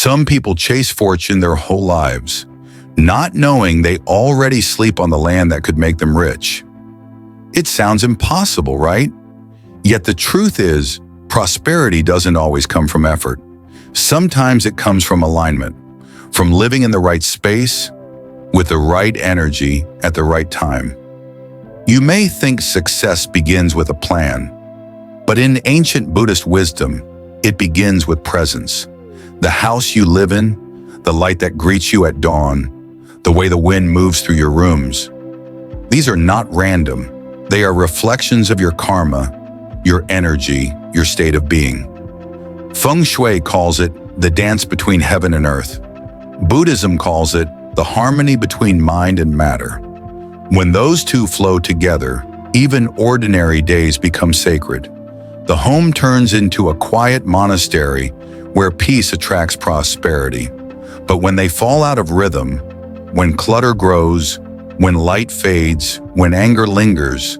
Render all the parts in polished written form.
Some people chase fortune their whole lives, not knowing they already sleep on the land that could make them rich. It sounds impossible, right? Yet the truth is, prosperity doesn't always come from effort. Sometimes it comes from alignment, from living in the right space, with the right energy at the right time. You may think success begins with a plan, but in ancient Buddhist wisdom, it begins with presence. The house you live in, the light that greets you at dawn, the way the wind moves through your rooms. These are not random. They are reflections of your karma, your energy, your state of being. Feng Shui calls it the dance between heaven and earth. Buddhism calls it the harmony between mind and matter. When those two flow together, even ordinary days become sacred. The home turns into a quiet monastery where peace attracts prosperity. But when they fall out of rhythm, when clutter grows, when light fades, when anger lingers,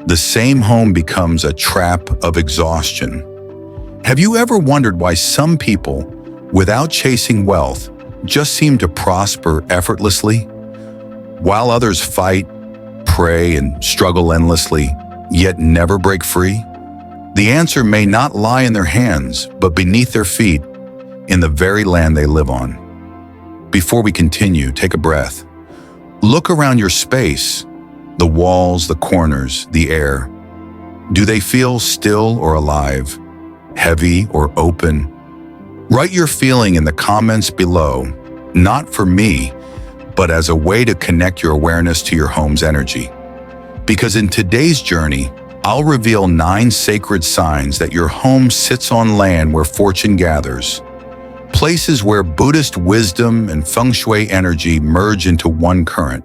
the same home becomes a trap of exhaustion. Have you ever wondered why some people, without chasing wealth, just seem to prosper effortlessly, while others fight, pray, and struggle endlessly, yet never break free? The answer may not lie in their hands, but beneath their feet, in the very land they live on. Before we continue, take a breath. Look around your space, the walls, the corners, the air. Do they feel still or alive, heavy or open? Write your feeling in the comments below, not for me, but as a way to connect your awareness to your home's energy. Because in today's journey, I'll reveal 9 sacred signs that your home sits on land where fortune gathers, places where Buddhist wisdom and Feng Shui energy merge into one current.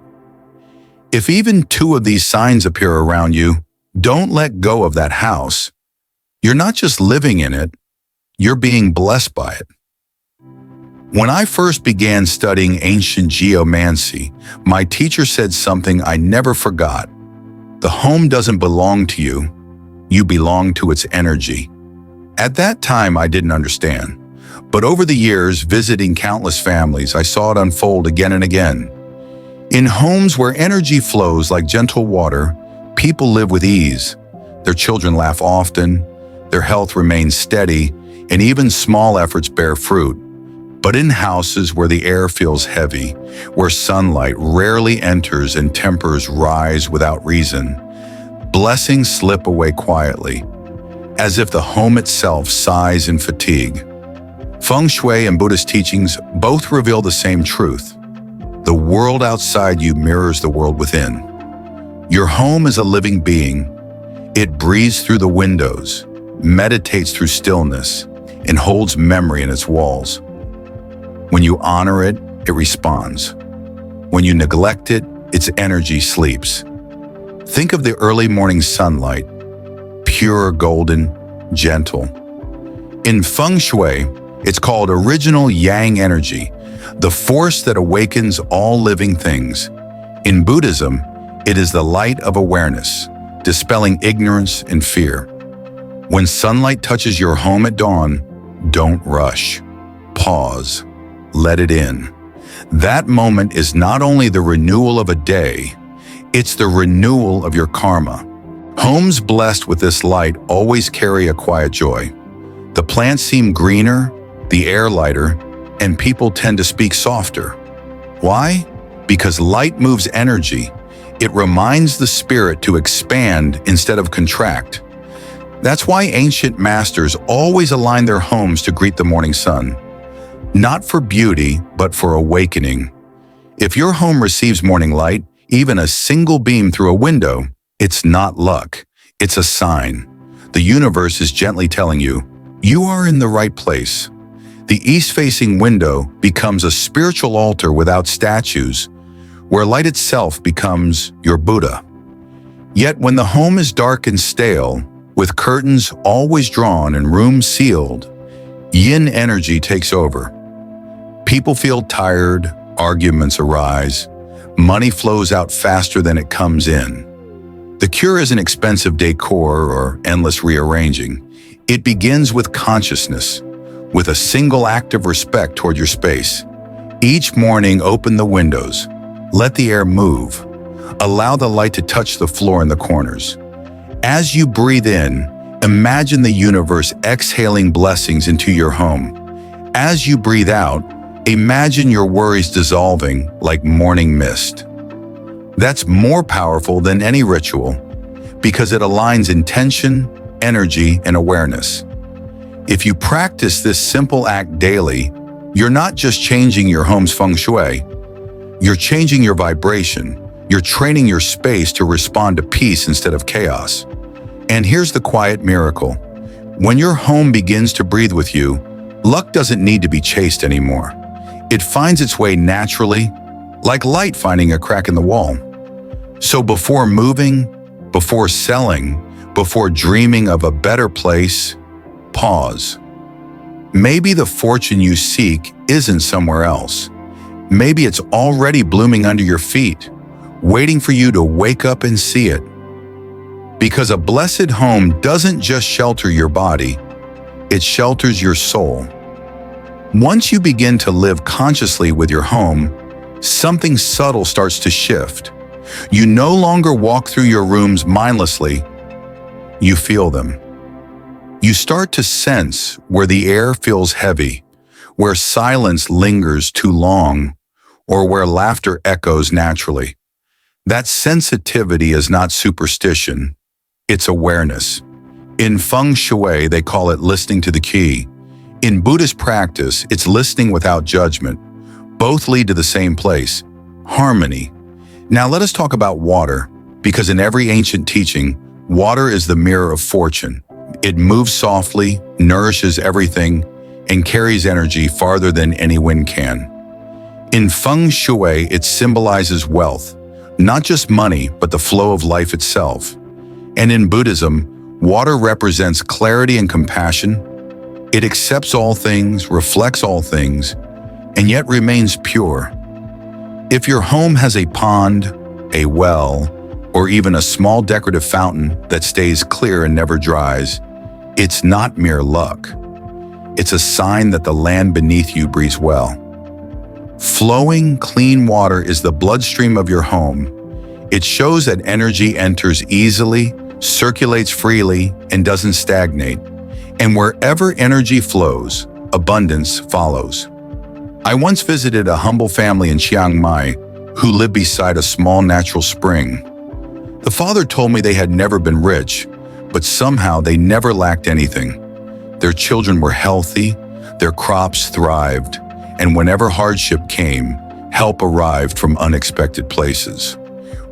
If even 2 of these signs appear around you, don't let go of that house. You're not just living in it, you're being blessed by it. When I first began studying ancient geomancy, my teacher said something I never forgot. The home doesn't belong to you, you belong to its energy. At that time, I didn't understand. But over the years, visiting countless families, I saw it unfold again and again. In homes where energy flows like gentle water, people live with ease. Their children laugh often, their health remains steady, and even small efforts bear fruit. But in houses where the air feels heavy, where sunlight rarely enters and tempers rise without reason, blessings slip away quietly, as if the home itself sighs in fatigue. Feng Shui and Buddhist teachings both reveal the same truth. The world outside you mirrors the world within. Your home is a living being. It breathes through the windows, meditates through stillness, and holds memory in its walls. When you honor it, it responds. When you neglect it, its energy sleeps. Think of the early morning sunlight, pure, golden, gentle. In Feng Shui, it's called original yang energy, the force that awakens all living things. In Buddhism, it is the light of awareness, dispelling ignorance and fear. When sunlight touches your home at dawn, don't rush. Pause. Let it in. That moment is not only the renewal of a day, it's the renewal of your karma. Homes blessed with this light always carry a quiet joy. The plants seem greener, the air lighter, and people tend to speak softer. Why? Because light moves energy. It reminds the spirit to expand instead of contract. That's why ancient masters always align their homes to greet the morning sun. Not for beauty, but for awakening. If your home receives morning light, even a single beam through a window, it's not luck, it's a sign. The universe is gently telling you, you are in the right place. The east-facing window becomes a spiritual altar without statues, where light itself becomes your Buddha. Yet when the home is dark and stale, with curtains always drawn and rooms sealed, yin energy takes over. People feel tired, arguments arise, money flows out faster than it comes in. The cure isn't expensive decor or endless rearranging. It begins with consciousness. with a single act of respect toward your space. Each morning, open the windows. Let the air move. Allow the light to touch the floor and the corners. As you breathe in, imagine the universe exhaling blessings into your home. As you breathe out, imagine your worries dissolving like morning mist. That's more powerful than any ritual because it aligns intention, energy, and awareness. If you practice this simple act daily, you're not just changing your home's feng shui, you're changing your vibration. You're training your space to respond to peace instead of chaos. And here's the quiet miracle. When your home begins to breathe with you, luck doesn't need to be chased anymore. It finds its way naturally, like light finding a crack in the wall. So before moving, before selling, before dreaming of a better place, pause. Maybe the fortune you seek isn't somewhere else. Maybe it's already blooming under your feet, waiting for you to wake up and see it. Because a blessed home doesn't just shelter your body, it shelters your soul. Once you begin to live consciously with your home, something subtle starts to shift. You no longer walk through your rooms mindlessly, you feel them. You start to sense where the air feels heavy, where silence lingers too long, or where laughter echoes naturally. That sensitivity is not superstition, it's awareness. In Feng Shui, they call it listening to the key. In Buddhist practice, it's listening without judgment. Both lead to the same place, harmony. Now let us talk about water, because in every ancient teaching, water is the mirror of fortune. It moves softly, nourishes everything, and carries energy farther than any wind can. In Feng Shui, it symbolizes wealth, not just money, but the flow of life itself. And in Buddhism, water represents clarity and compassion. It accepts all things, reflects all things, and yet remains pure. If your home has a pond, a well, or even a small decorative fountain that stays clear and never dries, it's not mere luck. It's a sign that the land beneath you breathes well. Flowing, clean water is the bloodstream of your home. It shows that energy enters easily, circulates freely, and doesn't stagnate. And wherever energy flows, abundance follows. I once visited a humble family in Chiang Mai who lived beside a small natural spring. The father told me they had never been rich, but somehow they never lacked anything. Their children were healthy, their crops thrived, and whenever hardship came, help arrived from unexpected places.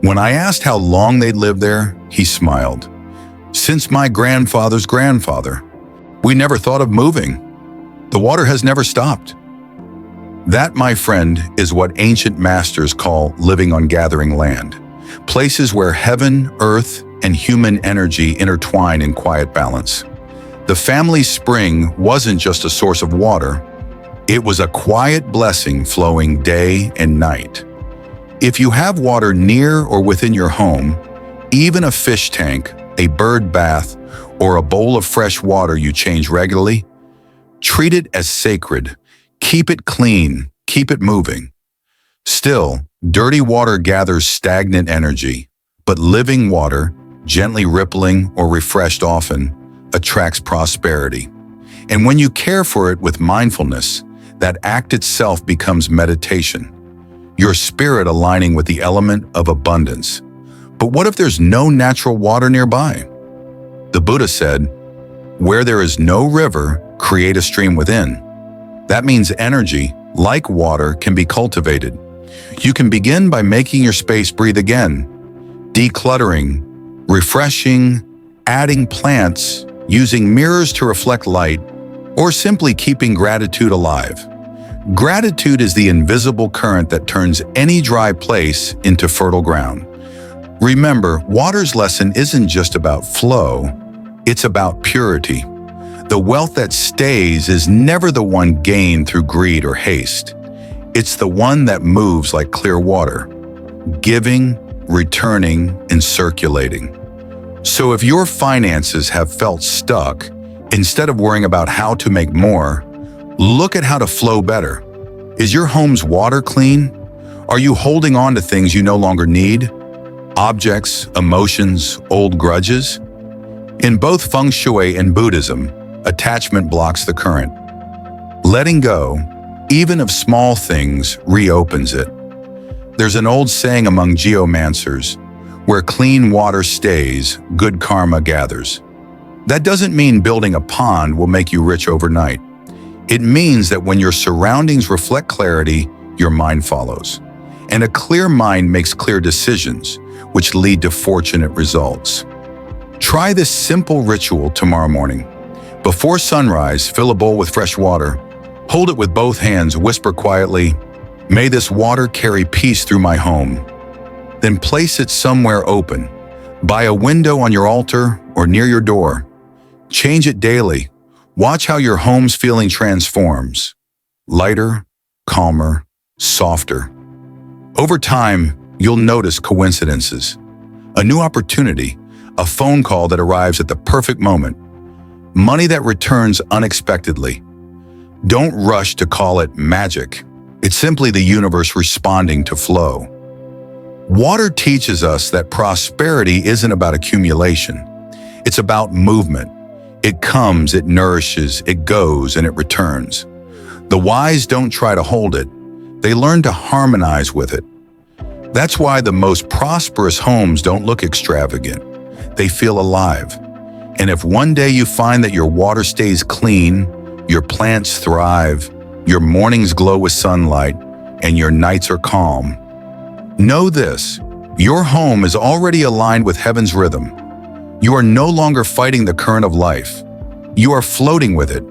When I asked how long they'd lived there, he smiled. "Since my grandfather's grandfather. We never thought of moving. The water has never stopped." That, my friend, is what ancient masters call living on gathering land. Places where heaven, earth, and human energy intertwine in quiet balance. The family spring wasn't just a source of water. It was a quiet blessing flowing day and night. If you have water near or within your home, even a fish tank, a bird bath, or a bowl of fresh water you change regularly, treat it as sacred. Keep it clean, keep it moving. Still, dirty water gathers stagnant energy, but living water, gently rippling or refreshed often, attracts prosperity. And when you care for it with mindfulness, that act itself becomes meditation, your spirit aligning with the element of abundance. But what if there's no natural water nearby? The Buddha said, "Where there is no river, create a stream within." That means energy, like water, can be cultivated. You can begin by making your space breathe again, decluttering, refreshing, adding plants, using mirrors to reflect light, or simply keeping gratitude alive. Gratitude is the invisible current that turns any dry place into fertile ground. Remember, water's lesson isn't just about flow, it's about purity. The wealth that stays is never the one gained through greed or haste. It's the one that moves like clear water, giving, returning, and circulating. So if your finances have felt stuck, instead of worrying about how to make more, Look at how to flow better. Is your home's water clean? Are you holding on to things you no longer need? Objects, emotions, old grudges? In both Feng Shui and Buddhism, attachment blocks the current. Letting go, even of small things, reopens it. There's an old saying among geomancers, where clean water stays, good karma gathers. That doesn't mean building a pond will make you rich overnight. It means that when your surroundings reflect clarity, your mind follows. And a clear mind makes clear decisions, which lead to fortunate results. Try this simple ritual tomorrow morning. Before sunrise, fill a bowl with fresh water. Hold it with both hands, whisper quietly, "May this water carry peace through my home." Then place it somewhere open, by a window on your altar or near your door. Change it daily. Watch how your home's feeling transforms. Lighter, calmer, softer. Over time, you'll notice coincidences. A new opportunity, a phone call that arrives at the perfect moment. Money that returns unexpectedly. Don't rush to call it magic. It's simply the universe responding to flow. Water teaches us that prosperity isn't about accumulation. It's about movement. It comes, it nourishes, it goes, and it returns. The wise don't try to hold it. They learn to harmonize with it. That's why the most prosperous homes don't look extravagant. They feel alive. And if one day you find that your water stays clean, your plants thrive, your mornings glow with sunlight, and your nights are calm, know this: your home is already aligned with heaven's rhythm. You are no longer fighting the current of life. You are floating with it.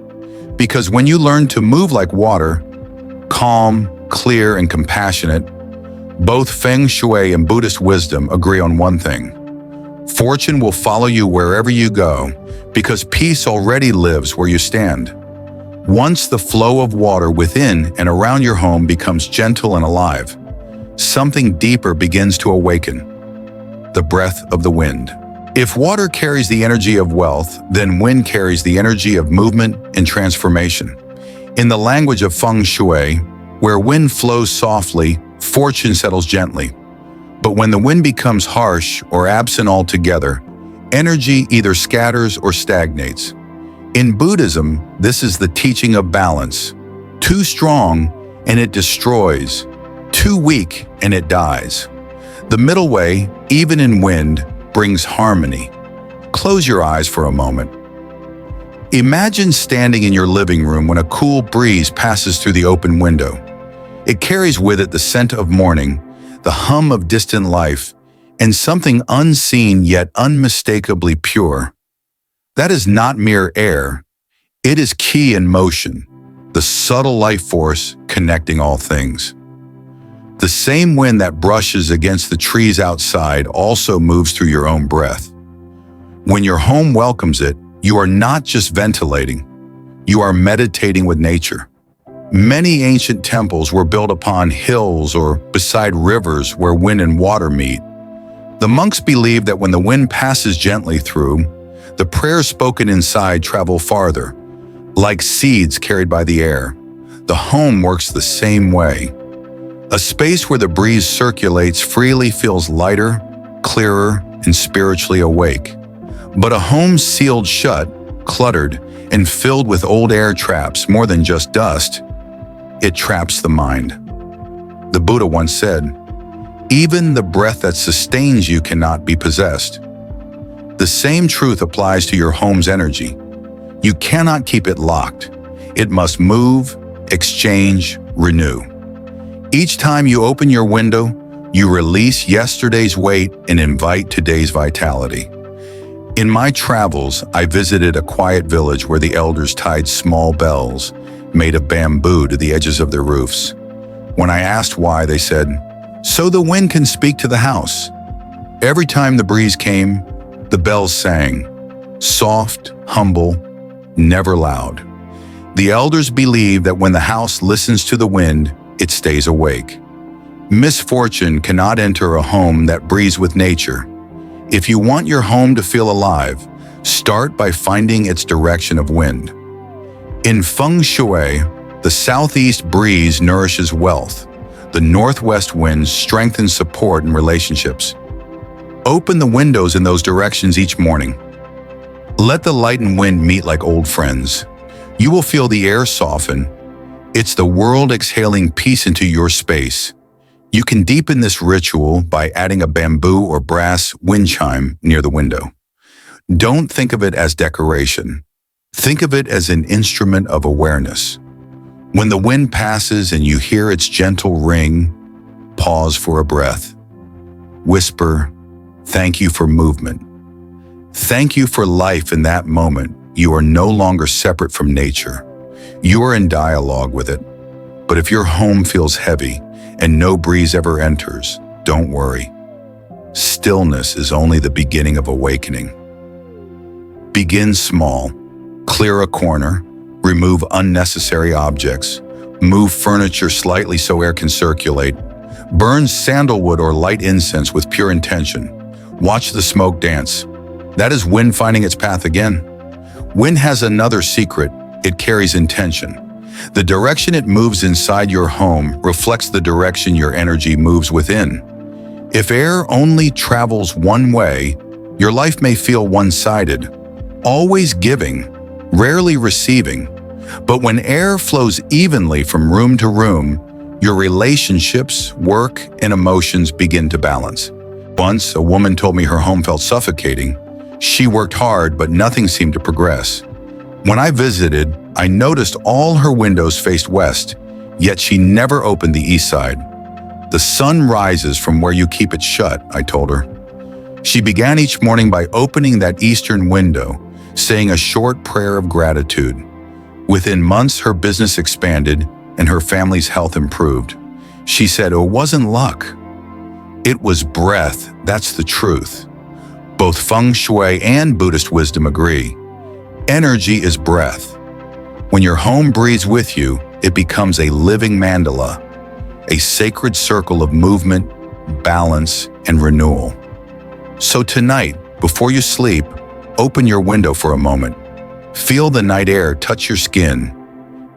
Because when you learn to move like water, calm, clear, and compassionate, both Feng Shui and Buddhist wisdom agree on one thing: fortune will follow you wherever you go, because peace already lives where you stand. Once the flow of water within and around your home becomes gentle and alive, something deeper begins to awaken: the breath of the wind. If water carries the energy of wealth, then wind carries the energy of movement and transformation. In the language of Feng Shui, where wind flows softly, fortune settles gently. But when the wind becomes harsh or absent altogether, energy either scatters or stagnates. In Buddhism, this is the teaching of balance. Too strong and it destroys. Too weak and it dies. The middle way, even in wind, brings harmony. Close your eyes for a moment. Imagine standing in your living room when a cool breeze passes through the open window. It carries with it the scent of morning, the hum of distant life, and something unseen yet unmistakably pure. That is not mere air. It is ki in motion, the subtle life force connecting all things. The same wind that brushes against the trees outside also moves through your own breath. When your home welcomes it, you are not just ventilating, you are meditating with nature. Many ancient temples were built upon hills or beside rivers where wind and water meet. The monks believed that when the wind passes gently through, the prayers spoken inside travel farther. Like seeds carried by the air, the home works the same way. A space where the breeze circulates freely feels lighter, clearer, and spiritually awake. But a home sealed shut, cluttered, and filled with old air traps more than just dust. It traps the mind. The Buddha once said, "Even the breath that sustains you cannot be possessed." The same truth applies to your home's energy. You cannot keep it locked. It must move, exchange, renew. Each time you open your window, you release yesterday's weight and invite today's vitality. In my travels, I visited a quiet village where the elders tied small bells made of bamboo to the edges of their roofs. When I asked why, they said, "So the wind can speak to the house." Every time the breeze came, the bells sang, soft, humble, never loud. The elders believe that when the house listens to the wind, it stays awake. Misfortune cannot enter a home that breathes with nature. If you want your home to feel alive, start by finding its direction of wind. In Feng Shui, The southeast breeze nourishes wealth. The northwest winds strengthen support and relationships. Open the windows in those directions each morning. Let the light and wind meet like old friends. You will feel the air soften. It's the world exhaling peace into your space. You can deepen this ritual by adding a bamboo or brass wind chime near the window. Don't think of it as decoration. Think of it as an instrument of awareness. When the wind passes and you hear its gentle ring, pause for a breath. Whisper, "Thank you for movement. Thank you for life." In that moment, you are no longer separate from nature. You are in dialogue with it. But if your home feels heavy and no breeze ever enters, don't worry. Stillness is only the beginning of awakening. Begin small. Clear a corner. Remove unnecessary objects. Move furniture slightly so air can circulate. Burn sandalwood or light incense with pure intention. Watch the smoke dance. That is wind finding its path again. Wind has another secret. It carries intention. The direction it moves inside your home reflects the direction your energy moves within. If air only travels one way, your life may feel one-sided, always giving, rarely receiving. But when air flows evenly from room to room, your relationships, work, and emotions begin to balance. Once, a woman told me her home felt suffocating. She worked hard, but nothing seemed to progress. When I visited, I noticed all her windows faced west, yet she never opened the east side. "The sun rises from where you keep it shut," I told her. She began each morning by opening that eastern window, saying a short prayer of gratitude. Within months, her business expanded and her family's health improved. She said, "It wasn't luck. It was breath. That's the truth." Both Feng Shui and Buddhist wisdom agree. Energy is breath. When your home breathes with you, it becomes a living mandala, a sacred circle of movement, balance, and renewal. So tonight, before you sleep, open your window for a moment. Feel the night air touch your skin.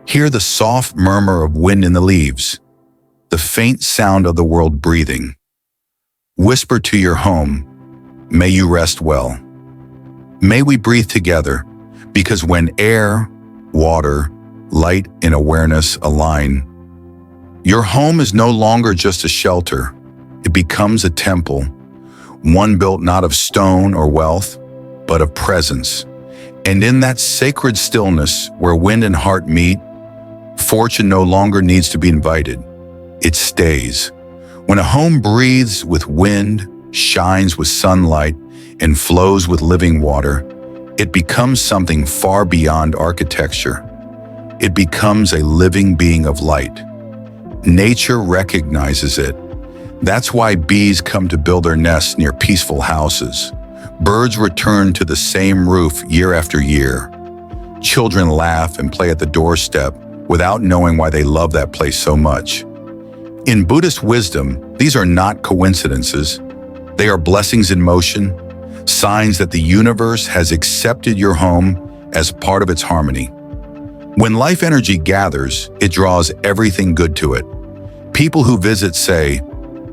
Hear the soft murmur of wind in the leaves, the faint sound of the world breathing. Whisper to your home, "May you rest well." May we breathe together, because when air, water, light, and awareness align, your home is no longer just a shelter. It becomes a temple, one built not of stone or wealth, but of presence. And in that sacred stillness where wind and heart meet, fortune no longer needs to be invited. It stays. When a home breathes with wind, shines with sunlight, and flows with living water, it becomes something far beyond architecture. It becomes a living being of light. Nature recognizes it. That's why bees come to build their nests near peaceful houses. Birds return to the same roof year after year. Children laugh and play at the doorstep without knowing why they love that place so much. In Buddhist wisdom, these are not coincidences. They are blessings in motion, signs that the universe has accepted your home as part of its harmony. When life energy gathers, it draws everything good to it. People who visit say,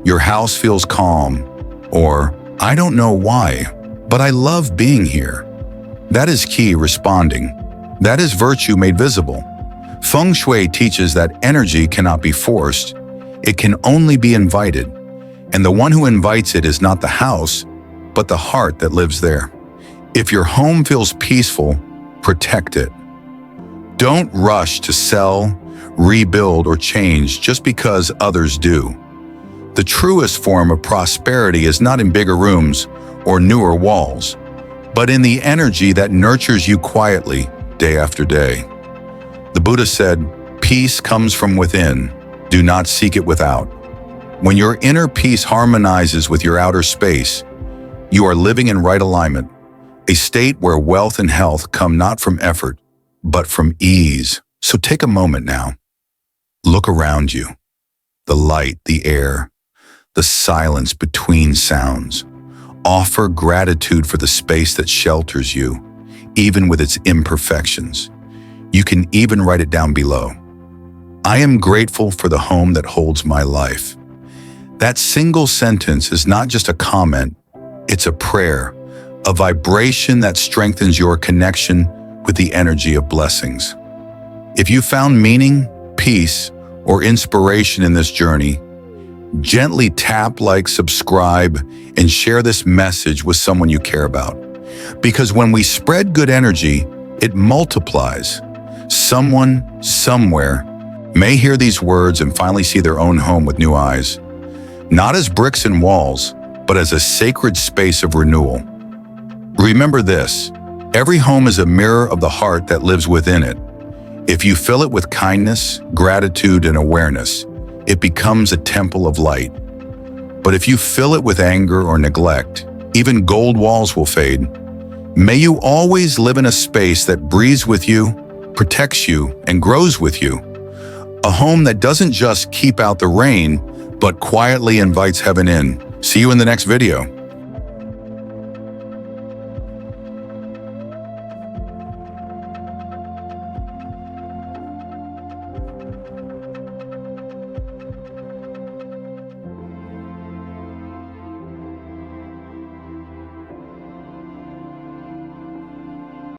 "Your house feels calm," or "I don't know why, but I love being here." That is key responding. That is virtue made visible. Feng Shui teaches that energy cannot be forced. It can only be invited. And the one who invites it is not the house, but the heart that lives there. If your home feels peaceful, protect it. Don't rush to sell, rebuild, or change just because others do. The truest form of prosperity is not in bigger rooms or newer walls, but in the energy that nurtures you quietly day after day. The Buddha said, "Peace comes from within. Do not seek it without." When your inner peace harmonizes with your outer space, you are living in right alignment, a state where wealth and health come not from effort, but from ease. So take a moment now. Look around you. The light, the air, the silence between sounds. Offer gratitude for the space that shelters you, even with its imperfections. You can even write it down below. I am grateful for the home that holds my life. That single sentence is not just a comment, it's a prayer, a vibration that strengthens your connection with the energy of blessings. If you found meaning, peace, or inspiration in this journey, gently tap like, subscribe, and share this message with someone you care about. Because when we spread good energy, it multiplies. Someone, somewhere, may hear these words and finally see their own home with new eyes. Not as bricks and walls, but as a sacred space of renewal. Remember this, every home is a mirror of the heart that lives within it. If you fill it with kindness, gratitude, and awareness, it becomes a temple of light. But if you fill it with anger or neglect, even gold walls will fade. May you always live in a space that breathes with you, protects you, and grows with you. A home that doesn't just keep out the rain, but quietly invites heaven in. See you in the next video.